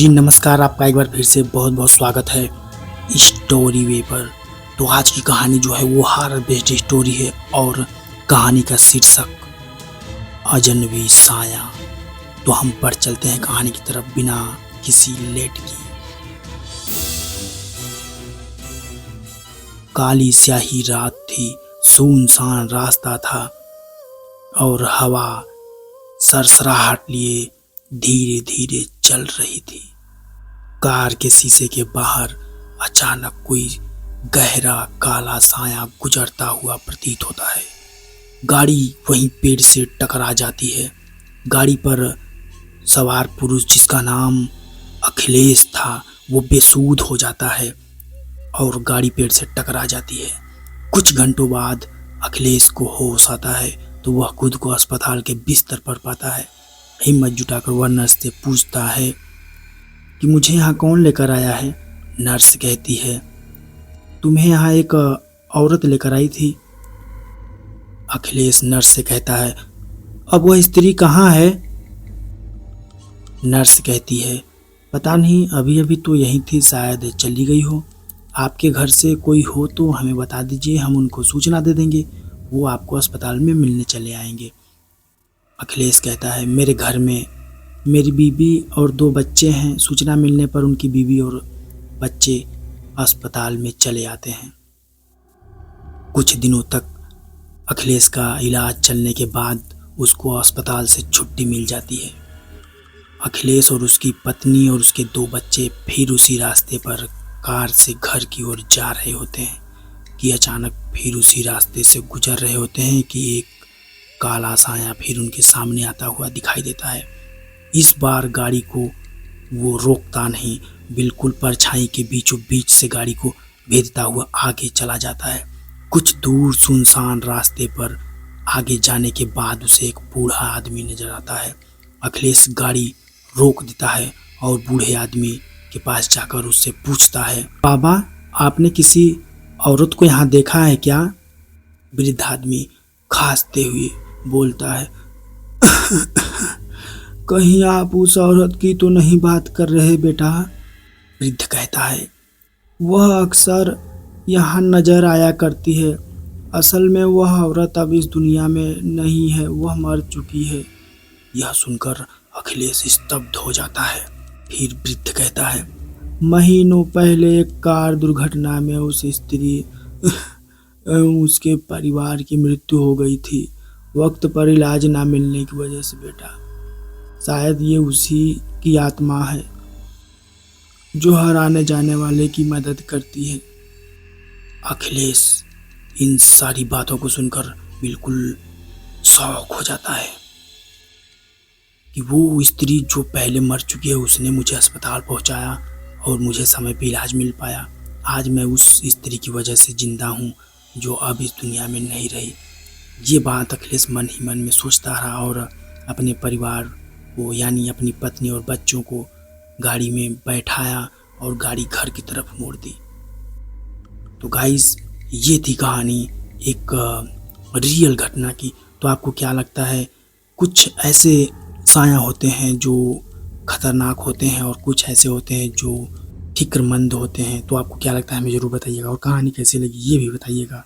जी नमस्कार, आपका एक बार फिर से बहुत बहुत स्वागत है स्टोरी वे पर। तो आज की कहानी जो है वो हॉरर बेस्ड स्टोरी है और कहानी का शीर्षक अजनबी साया। तो हम बढ़ चलते हैं कहानी की तरफ बिना किसी लेट की। काली स्याही रात थी, सुनसान रास्ता था और हवा सरसराहट लिए धीरे धीरे चल रही थी। कार के शीशे के बाहर अचानक कोई गहरा काला साया गुजरता हुआ प्रतीत होता है। गाड़ी वहीं पेड़ से टकरा जाती है। गाड़ी पर सवार पुरुष, जिसका नाम अखिलेश था, वो बेसुध हो जाता है और गाड़ी पेड़ से टकरा जाती है। कुछ घंटों बाद अखिलेश को होश आता है तो वह खुद को अस्पताल के बिस्तर पर पाता है। हिम्मत जुटाकर वह नर्स से पूछता है कि मुझे यहाँ कौन लेकर आया है। नर्स कहती है, तुम्हें यहाँ एक औरत लेकर आई थी। अखिलेश नर्स से कहता है, अब वह स्त्री कहाँ है। नर्स कहती है, पता नहीं, अभी अभी तो यहीं थी, शायद चली गई हो। आपके घर से कोई हो तो हमें बता दीजिए, हम उनको सूचना दे देंगे, वो आपको अस्पताल में मिलने चले आएंगे। अखिलेश कहता है, मेरे घर में मेरी बीवी और 2 बच्चे हैं। सूचना मिलने पर उनकी बीवी और बच्चे अस्पताल में चले आते हैं। कुछ दिनों तक अखिलेश का इलाज चलने के बाद उसको अस्पताल से छुट्टी मिल जाती है। अखिलेश और उसकी पत्नी और उसके 2 बच्चे फिर उसी रास्ते पर कार से घर की ओर जा रहे होते हैं कि अचानक फिर उसी रास्ते से गुजर रहे होते हैं कि एक काला साया फिर उनके सामने आता हुआ दिखाई देता है। इस बार गाड़ी को वो रोकता नहीं, बिल्कुल परछाई के बीचों बीच से गाड़ी को भेजता हुआ आगे चला जाता है। कुछ दूर सुनसान रास्ते पर आगे जाने के बाद उसे एक बूढ़ा आदमी नजर आता है। अखिलेश गाड़ी रोक देता है और बूढ़े आदमी के पास जाकर उससे पूछता है, बाबा, आपने किसी औरत को यहाँ देखा है क्या। वृद्ध आदमी खांसते हुए बोलता है, कहीं आप उस औरत की तो नहीं बात कर रहे बेटा। वृद्ध कहता है, वह अक्सर यहाँ नजर आया करती है। असल में वह औरत अब इस दुनिया में नहीं है, वह मर चुकी है। यह सुनकर अखिलेश स्तब्ध हो जाता है। फिर वृद्ध कहता है, महीनों पहले एक कार दुर्घटना में उस स्त्री एवं उसके परिवार की मृत्यु हो गई थी, वक्त पर इलाज ना मिलने की वजह से बेटा। शायद ये उसी की आत्मा है जो हर आने जाने वाले की मदद करती है। अखिलेश इन सारी बातों को सुनकर बिल्कुल शॉक हो जाता है कि वो स्त्री जो पहले मर चुकी है, उसने मुझे अस्पताल पहुंचाया और मुझे समय पे इलाज मिल पाया। आज मैं उस स्त्री की वजह से जिंदा हूँ जो अब इस दुनिया में नहीं रही। ये बात अखिलेश मन ही मन में सोचता रहा और अपने परिवार को, यानी अपनी पत्नी और बच्चों को गाड़ी में बैठाया और गाड़ी घर की तरफ मोड़ दी। तो गाइस, ये थी कहानी एक रियल घटना की। तो आपको क्या लगता है, कुछ ऐसे साया होते हैं जो खतरनाक होते हैं और कुछ ऐसे होते हैं जो फिक्रमंद होते हैं। तो आपको क्या लगता है हमें ज़रूर बताइएगा और कहानी कैसी लगी ये भी बताइएगा।